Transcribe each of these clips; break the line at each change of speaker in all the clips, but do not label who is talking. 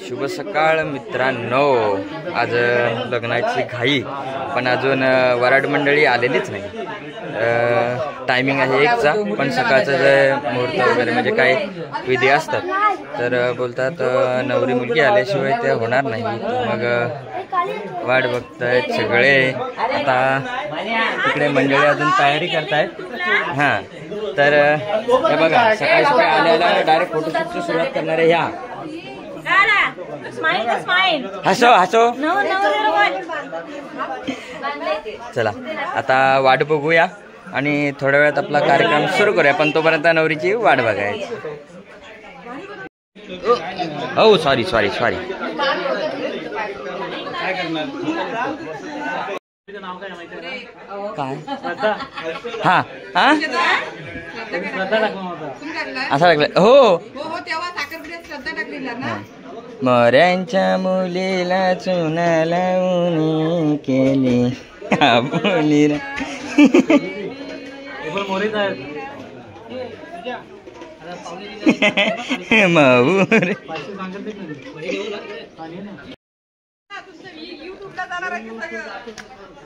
शुभ सकाळ मित्रांनो. आज लग्नाची घाई, पण अजून वराड मंडळी आलेलीच नाही. टायमिंग आहे 1चा, पण सकाळचं जे मुहूर्त वगैरे म्हणजे काही विधी असतात तर बोलतात नवरी मुलगी आल्याशिवाय ते होणार नाही. मग वाट बघतायत सगळे. आता तिकडे मंडळी अजून तयारी करतायत. हां, तर हे बघा सकाळी सकाळी आल्याला डायरेक्ट फोटोशूटची सुरुवात करणारे ह्या. हसो हसो. चला आता वाट बघूया आणि थोड्या वेळात आपला कार्यक्रम सुरू करूया, पण तोपर्यंत नवरीची वाट बघायची. हो सॉरी सॉरी सॉरी. काय हा हा असं लागलं. हो मोऱ्यांच्या मुलीला चुना लावून केली मुलीला. माऊर.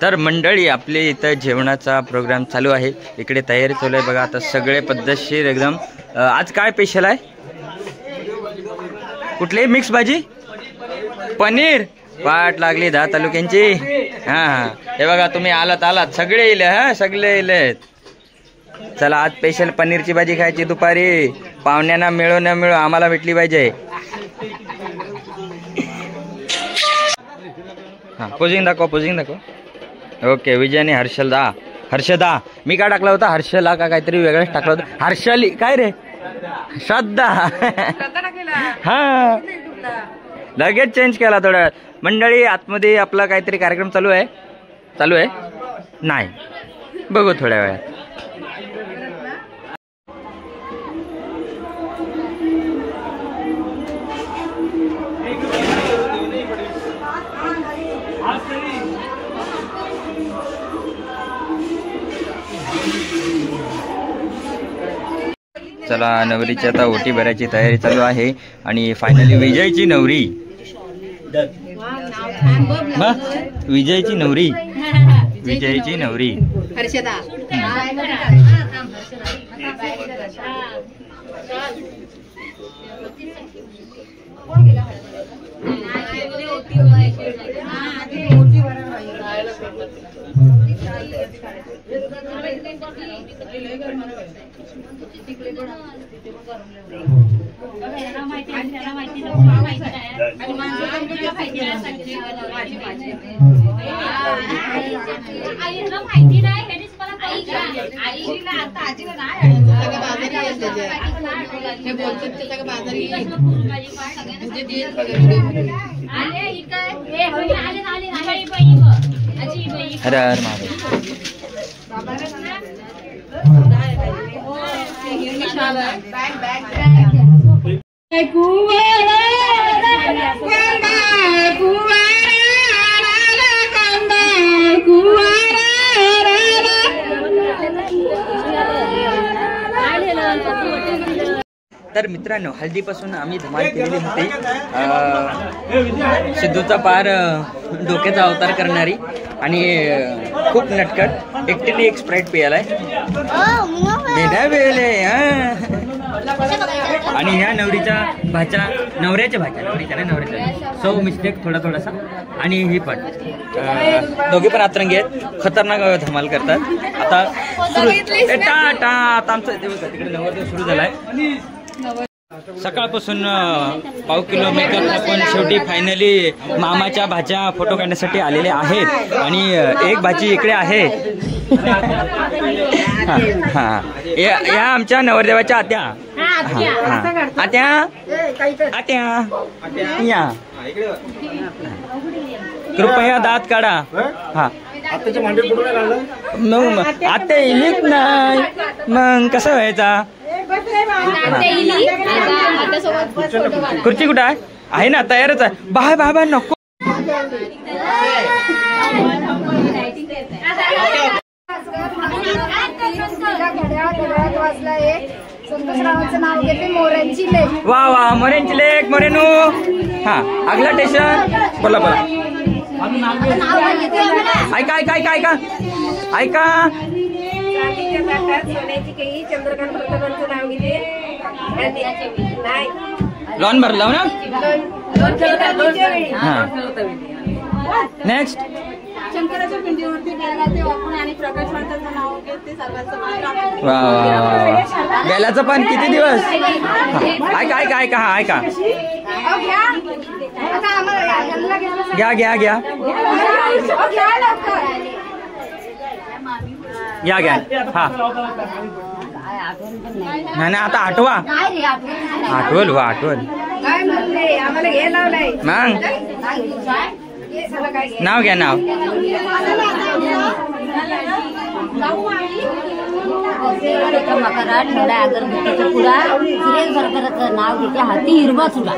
तर मंडळी आपले इथं जेवणाचा प्रोग्राम चालू आहे. इकडे तयारी चालू आहे बघा. आता सगळे पद्धतशीर एकदम. आज काय स्पेशल आहे? कुठली मिक्स भाजी? पनीर. वाट लागली 10 तालुक्यांची. हां हां, हे बघा तुम्ही आलात सगळे इले. हा सगळे इलेत. चला आज स्पेशल पनीरची भाजी खायची दुपारी. पाहुण्यांना मिळो न मिळो आम्हाला भेटली पाहिजे. हां पोजिंग दाखव, पोजिंग दाखव. ओके. विजय आणि हर्षदा. मी काय टाकला होता? हर्षला का काहीतरी वेगळंच टाकलं होतं. हर्षली काय रे? श्रद्धा. हा लगेच चेंज केला थोड्या. मंडळी आतमध्ये आपला काहीतरी कार्यक्रम चालू आहे नाही, बघू थोड्या वेळात. चला नवरीची आता ओटी भरायची तयारी चालू आहे आणि फायनली विजयची नवरी. विजयची नवरी हर्षदा. हर हर महादेव. तर मित्रांनो हल्दीपासून आम्ही धमाल केलेली होती. सिद्धूचा पार डोक्याचा अवतार करणारी आणि खूप नटखट एकटीने एक स्प्राईट पियालाय. आणि ह्या नवऱ्याच्या सो मिस्टेक थोडासा. आणि ही पण दोघे पण अतरंगी आहेत, खतरनाक धमाल करतात. आता आमचं तिकडे नवरदेव सुरू झालाय. सकाळपासून पाव किलो मेकअप आपण शेवटी फायनली मामाच्या भाच्या फोटो काढण्यासाठी आलेले आहेत. आणि एक भाची इकडे आहे. या आमच्या नवरदेवाच्या आत्या. आत्या या कृपया दात काढा. हा मग आत्या इलीच नाही मग कसं व्हायचा? खुर्ची कुठं आहे ना? तयारच आहे. बाय नको.
संतोषरावांचं नाव घेते मोऱ्यांची लेक.
वा वा, मोऱ्यांची लेक, मोरेनू. हा, अगला स्टेशन. बोला बोला. ऐका ऐका ऐका ऐका ऐका.
सोन्याची केळी चंद्रकांत प्रतापांचं नाव घेते.
लॉन भरला ना. नेक्स्ट.
शंकराच्या पिंडीवरती बेळगाते वाकून आणि प्रकाश वाटाचं नाव घेते. सर्वांचं
वा वा वा. गेल्याचं पण किती दिवस. ऐका ऐका ऐका. हा ऐका. घ्या घ्या घ्या घ्या घ्या. हा नाही नाही, आता आठवा. आठवल वा आठवल.
आम्हाला घे लावलाय.
मग नाव घ्या नाव.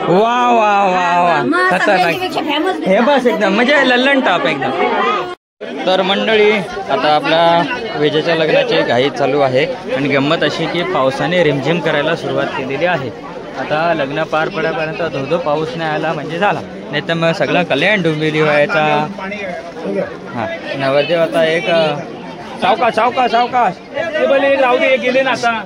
वा वा वा वा. हे बस एकदम म्हणजे लल्लन टॉप एकदम. तर मंडळी, आता आपल्या विजेच्या लग्नाची घाई चालू आहे आणि गंमत अशी की पावसाने रिमझिम करायला सुरुवात केलेली आहे. आता लग्न पार पडापर्यंत धोधो पाऊस नाही आला म्हणजे झाला, नाही तर मग सगळं कल्याण डोंबिवली व्हायचा. हां, नवरदेव आता एक सावकाश सावकाश सावकाश राहू दे, गेले ना आता.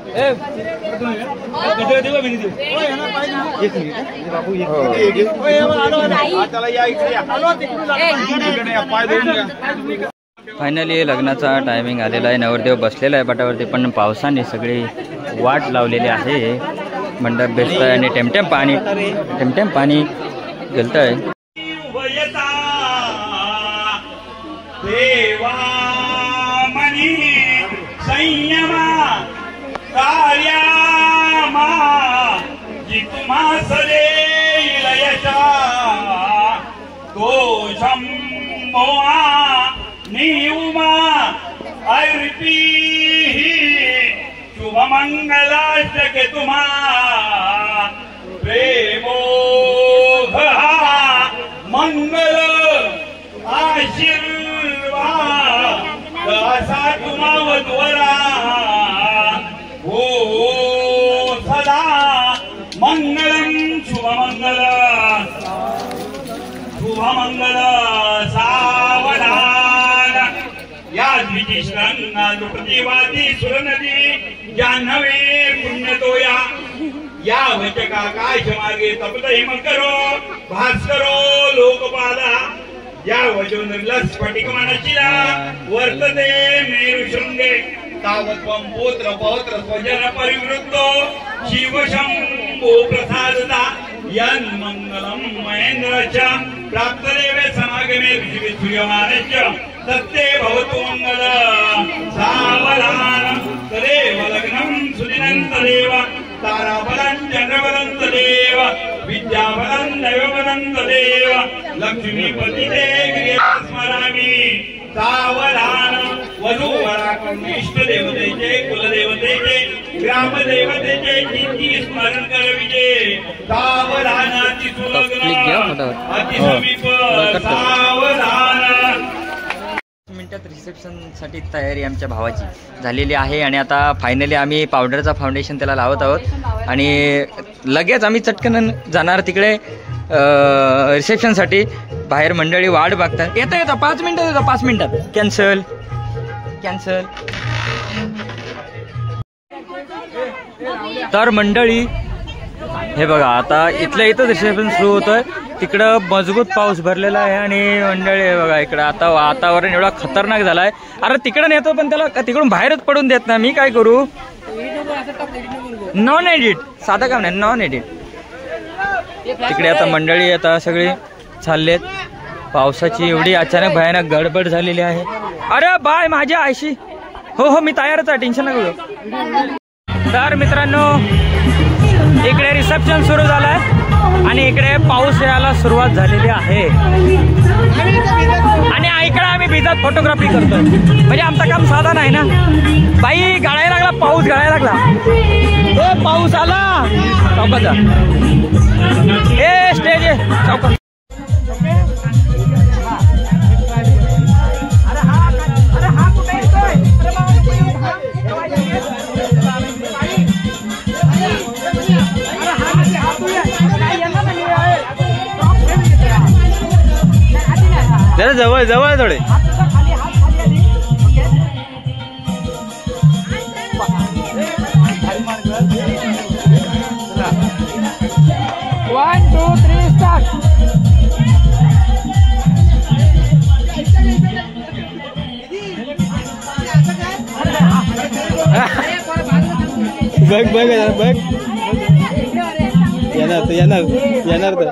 फायनली लग्नाचा टायमिंग आलेला आहे. नवरदेव बसलेला आहे पाटावरती, पण पावसाने सगळी वाट लावलेली आहे. मंडप बेसतोय आणि टेमटेम पाणी गेलतंय.
संयमा कार्यामा जी तुम्हा सदेल यशा तो शंभोआ निउमा अर्पी शुभमंगलाष्टके तुम्हा प्रेमो मंगल आशीर्वाद असा तुम्हा वधुवरा हो सदा मंगलम शुभमंगल सावधान. या द्वितीश्रंगा दुपतीवादी सुरनदी जान्हवे पुण्यतोया या वचका काश मार्गे तपत हिमकरो भास्करो लोकपाला या वजो निर्लस स्फटिक मनशिला वर्तते मेरुशृंगे तावत्वं पुत्र पौत्र स्वजन परिवृत्तो शिव शंभो प्रसादता यन्मंगलम महेंद्रच प्राप्तदेवे समागमे ऋषिवे सूर्यमानश्च तत्ते भवतु मंगल. सावधान तदेव लग्नं सुदिनं तदेव ताराबलं चंद्रबलं तदेव विद्याबलं दैवबलं तदेव लक्ष्मीपतिते गृहे स्मरामि. सावधान वधूवराकडून इष्टदेवतेचे कुलदेवतेचे ग्रामदेवतेचे किती स्मरण करविजे. सावधान अतिसुलग्न अतिसमीप सावधान.
मिनिटात रिसेप्शनसाठी तयारी आमच्या भावाची झालेली आहे आणि आता फायनली आम्ही पावडरचा फाउंडेशन त्याला लावत आहोत आणि लगेच आम्ही चटकन जाणार तिकडे रिसेप्शनसाठी. बाहेर मंडळी वाट बघतात. येतं 5 मिनिटात येतं, 5 मिनिटात. कॅन्सल. तर मंडळी हे बघा, आता इथलं इथंच रिसेप्शन सुरू होतंय. तिकडं मजबूत पाऊस भरलेला आहे आणि मंडळी हे बघा इकडं आता वातावरण एवढा खतरनाक झालाय. अरे तिकडं नेतो पण त्याला तिकडून बाहेरच पडून देत ना. मी काय करू. नॉन एडिट, साधं काम नाही, नॉन एडिट. तिकडे आता मंडळी आता सगळी चाललेत. पावसाची एवढी अचानक भयानक गडबड झालेली आहे. अरे बाय माझ्या आयशी. हो मी तयारच आहे, टेन्शन नका घेऊ. तर मित्रांनो, इकडे रिसेप्शन सुरू झालंय आणि इकडे पाऊस यायला सुरुवात झालेली आहे आणि इकडे आम्ही भिजत फोटोग्राफी करतोय. म्हणजे आमचं काम साधा नाही ना. बाई गाळायला लागला, पाऊस गाळायला लागला. पाऊस आला. चौकात जा. स्टेज चौकात. जरा जवळ जवळ थोडे.
One, two, three, start.
बघ बघ बघ येणार तर येणार येणार तर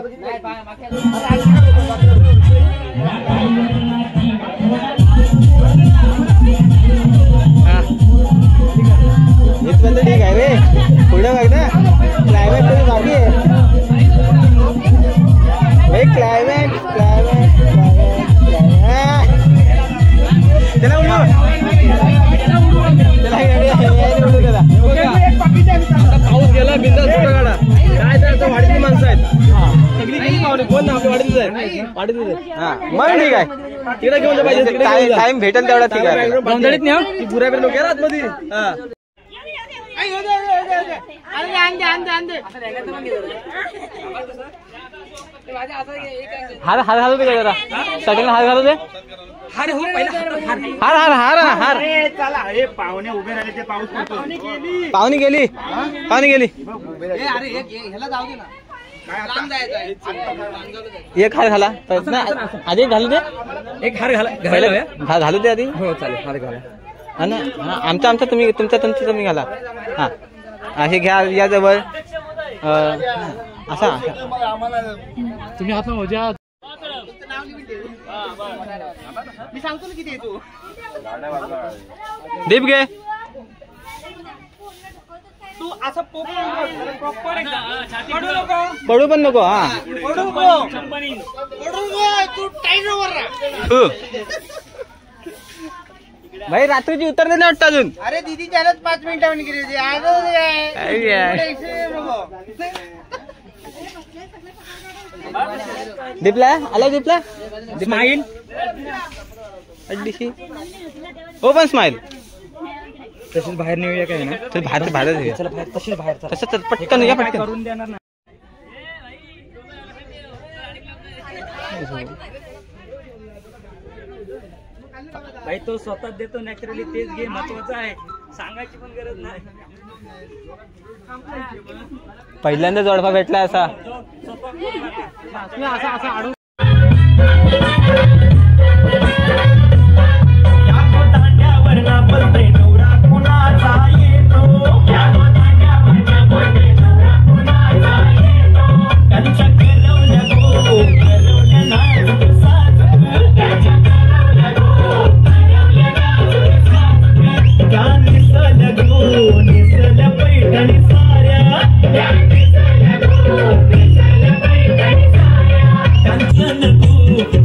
इथपर्यंत ठीक आहे रे. पुढे बघ ना क्लायमॅक्स तरी बाकी आहे. क्लायमॅक्स क्लायमॅक्स त्याला उडू पाऊस गेला बिंदास फोटो काढा. काय तर वाडीची माणसं आहेत सगळी गेली पाहुणे. कोण ना आपल्या वाडीतच आहे वाडीतच आहे. हा मग ठीक आहे तिकडे घेऊन जा पाहिजे. तिकडे टाइम भेटेल तेवढा ठीक आहे. गोंधळीत नाही पुऱ्या पेर नको आतमध्ये. हा हार हार घालू दे जरा. सगळ्यांना हार घालू दे. हार हो पहिला हार हार हार हार.
चला हे पाहुणे उभे राहिले ते पाऊस पडतो.
पाहुणी गेली पाहुणी गेली. एक हार घाला आधी घालू दे. एक हार घाला घालू दे आधी. हो चालेल हार घाला. हा ना आमचा आमचा तुम्ही तुमचा तुमचा तुम्ही घाला. हा हे घ्या या जवळ असा तुम्ही हात मजा.
मी सांगतो ना किती तू
दीप घे.
तू असं
पडू पण नको. हा
तू टाईट वर
भाई रात्रीची उतरते ना वाटतं अजून.
अरे दीदी त्यालाच 5 मिनिटांनी गेली होती.
दीपला आला दीपला स्माईल हो पण स्माईल तशीच बाहेर नेऊया काय ना. बाहेर बाहेर तशीच बाहेर तसं पटकन या पटकन करून देणार ना.
भाई तो स्वतः देतो नॅचरली तेच घे महत्वाचं आहे. सांगायची पण गरज नाही.
पहिल्यांदा जोडपा भेटला असा.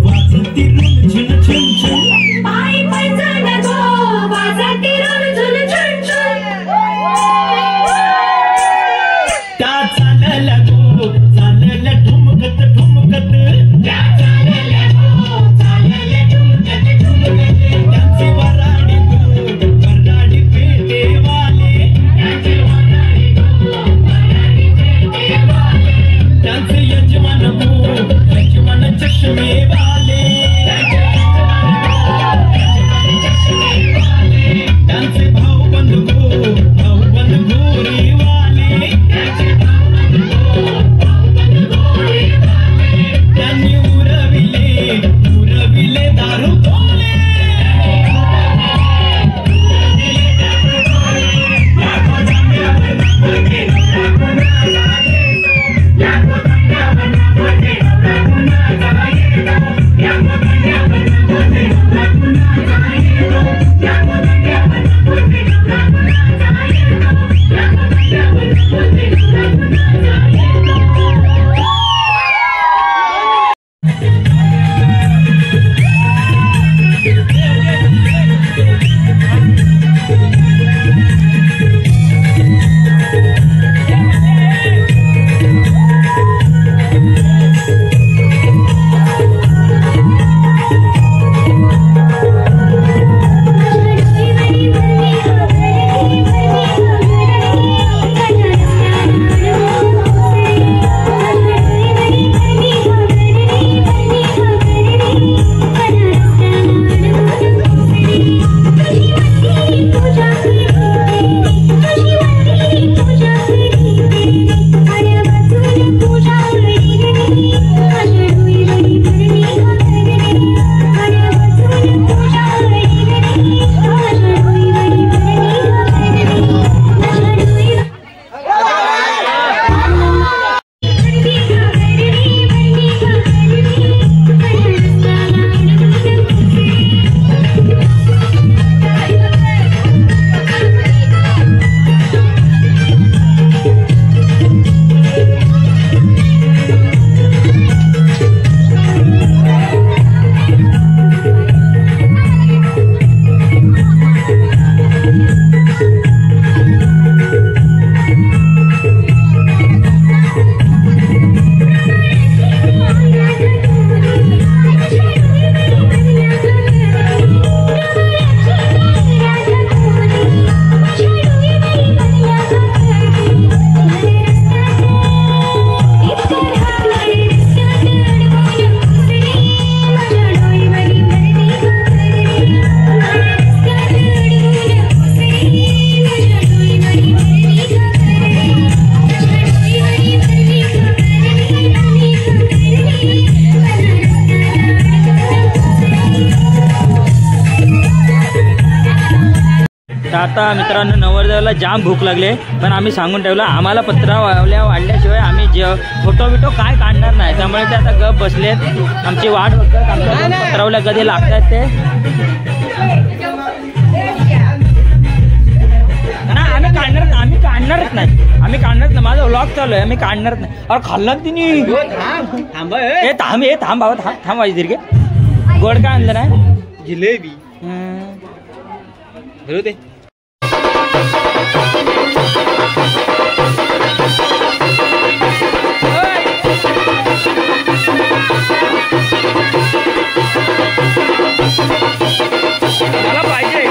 Watching the room,
तर आता मित्रांनो नवरदेवाला जाम भूक लागले, पण आम्ही सांगून ठेवलं आम्हाला पत्रा वाढल्याशिवाय आम्ही फोटो बिटो काय काढणार नाही, त्यामुळे ते आता गप बसलेत, आमची वाट बघतात, आमच्या पत्रावल्या कधी लागतात ते ना. आम्ही काढणारच नाही, माझा व्लॉग चालू आहे, आम्ही काढणारच नाही. अरे खाल्ला तिने थांब बाबा थांब वाजी दीर्घे. गोड काय आणलं नाही?
जिलेबी
ते मला पाहिजे.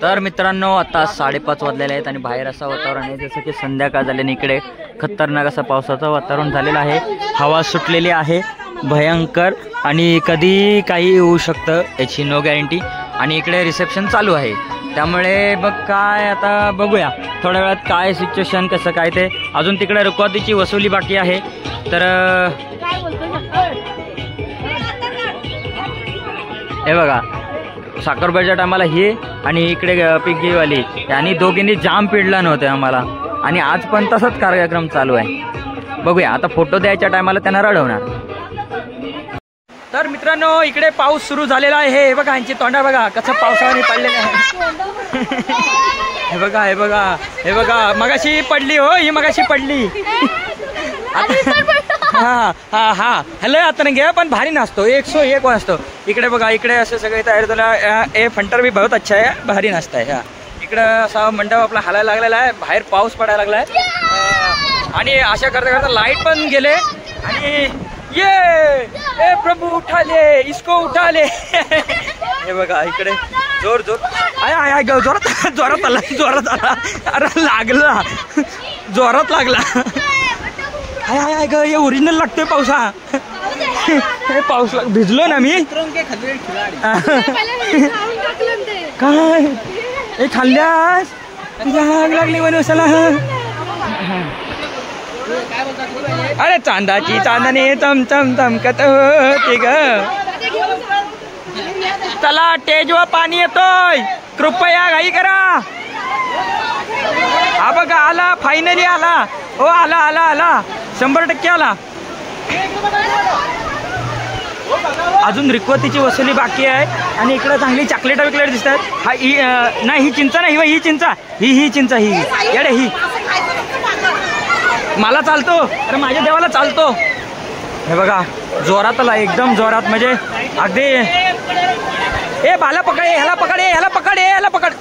तर मित्रांनो आता 5:30 वाजलेले आहेत आणि बाहेर असं वातावरण आहे जसं की संध्याकाळ झाल्याने इकडे खतरनाक असं पावसाचं वातावरण झालेलं आहे. हवा सुटलेली आहे भयंकर आणि कधी काही होऊ शकतं याची नो गॅरंटी. आणि इकडे रिसेप्शन चालू आहे, त्यामुळे बघ काय आता बघूया थोड्या वेळात काय सिच्युएशन कसं काय ते. अजून तिकडे रुकवतीची वसुली बाकी आहे. तर हे बघा साखरपुड्याच्या टायमाला ही आणि इकडे पिंकीवाली यांनी दोघींनी जाम पिडलं नव्हतं आम्हाला आणि आज पण तसाच कार्यक्रम चालू आहे. बघूया आता फोटो द्यायच्या टायमाला त्यांना रडवणार. तर मित्रांनो इकडे पाऊस सुरू झालेला आहे. हे बघा यांची तोंडा बघा कसं पावसाने पडलेले आहे. हे बघा मगाशी पडली हो, ही मगाशी पडली. हा हॅलो आता नाही घ्या पण भारी नाचतो 101 वाजतो. इकडे बघा इकडे असं सगळे तयार झालं. ए फंटर भी बहुत अच्छा आहे, भारी नाचत आहे. इकडं असा मंडप आपला हलायला लागलेला आहे, बाहेर पाऊस पडायला लागलाय आणि अशा करता करता लाईट पण गेले आणि ए प्रभू उठा ले इसको उठा ले. हे बघा इकडे जोर आय जोरात आला अरे लागला जोरात लागला. हाय ग हे ओरिजिनल लागतोय पावसा. हे पाऊस भिजलो ना मी काय हे खाल्ल्यास आग लागली म्हणून चला. अरे चांदाची चांदणी चमचम चमकत होती ग. चला टेजवर पाणी येतोय, कृपया घाई करा. हा बघा आला, फायनली आला. हो आला 100% आला. अजून रिक्वतीची वसुली बाकी आहे आणि इकडे चांगली चॉकलेट विकलेट दिसत आहेत. नाही ही चिंचा नाही, ही चिंचा ही चिंचा ही येडे ही मला चालतो तर माझ्या देवाला चालतो. हे बघा जोरात आला एकदम जोरात म्हणजे अगदी. ए बाला पकड, ह्याला पकड, ह्याला पकड, ह्याला पकड.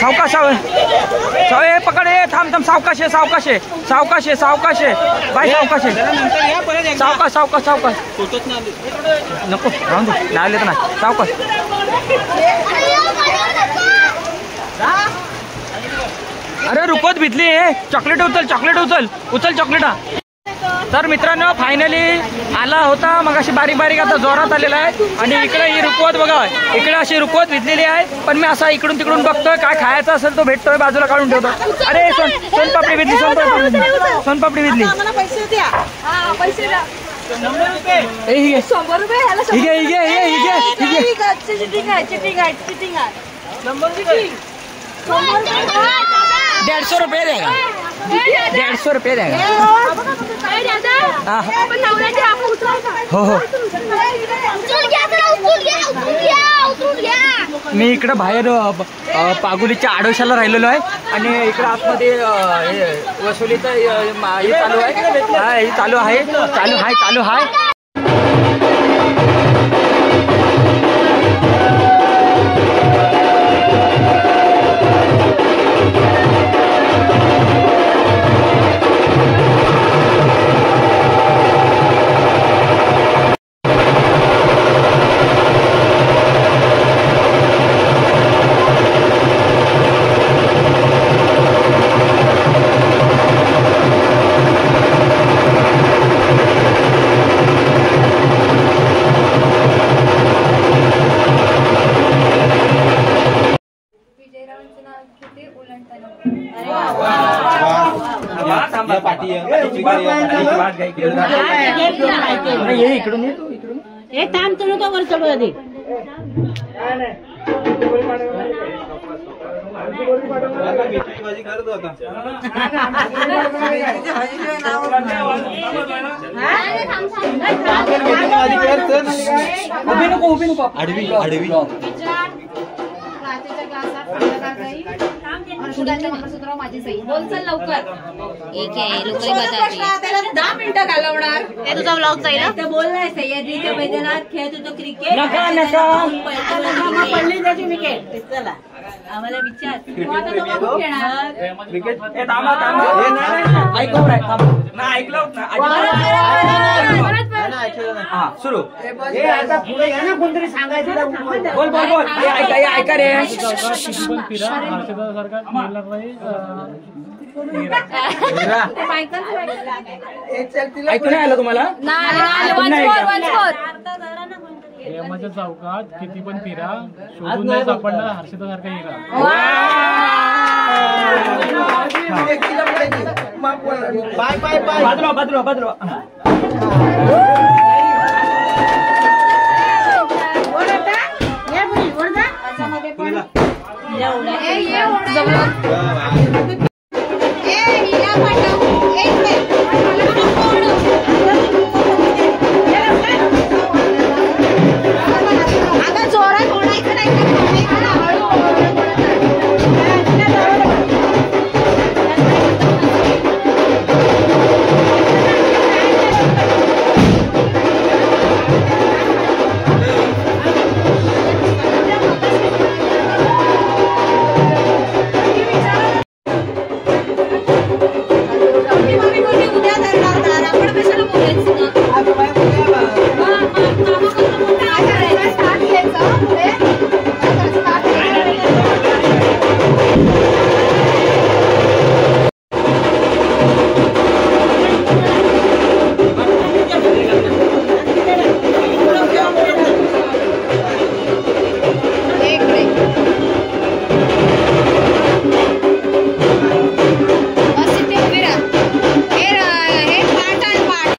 सावकाश पकड. थांब सावकाश बाय सावकाश नको राहून दे लागले तर ना सावकाश. अरे रुपत भिजली. चॉकलेट उचल चॉकलेट. तर मित्रांनो फायनली आला होता मग अशी बारीक आता जोरात आलेला आहे आणि इकडे ही रुकवत बघा, इकडे अशी रुकवत भिजलेली आहे. पण मी असा इकडून तिकडून बघतोय काय खायचा असेल तो भेटतोय बाजूला काढून ठेवतो. अरे सोनपापडी भिजली. हे घे.
100 रुपये ह्याला
ही घे, ही घे, ही घे, ही घे, ही घे.
चिटिंग आहे चिटिंग आहे चिटिंग आहे
150 रुपये देगा 150 रुपये देगा हाँ हो हो मी इकडं बाहेर पागुलीच्या आडोशाला राहिलेलो आहे आणि इकडं आतमध्ये वसुलीचं हे चालू आहे हा हे चालू आहे चालू आहे इकडून
एक थांब चढू तो वर चढू आधी
उभी नको आडवी
माझी सही बोल चल लवकर
एक आहे लोकल बताते
त्याला 10 मिनिटं घालवणार
हे तुझा व्लॉग जाईल ना?
ते बोललाय सह्याद्रीच्या मैदानात खेळत होतो क्रिकेट
नका.
पडली त्याची विकेट चला आम्हाला विचार तू आता तो बघून घेणार
सुरू
कोणतरी सांगायचं
बोल ऐका रे ऐकून नाही आलं तुम्हाला
प्रेमाच्या चौकात किती पण फिरा शोधून नाही सापडणार हर्षदासारखा हिरा
बाय
बाजूला
जवळ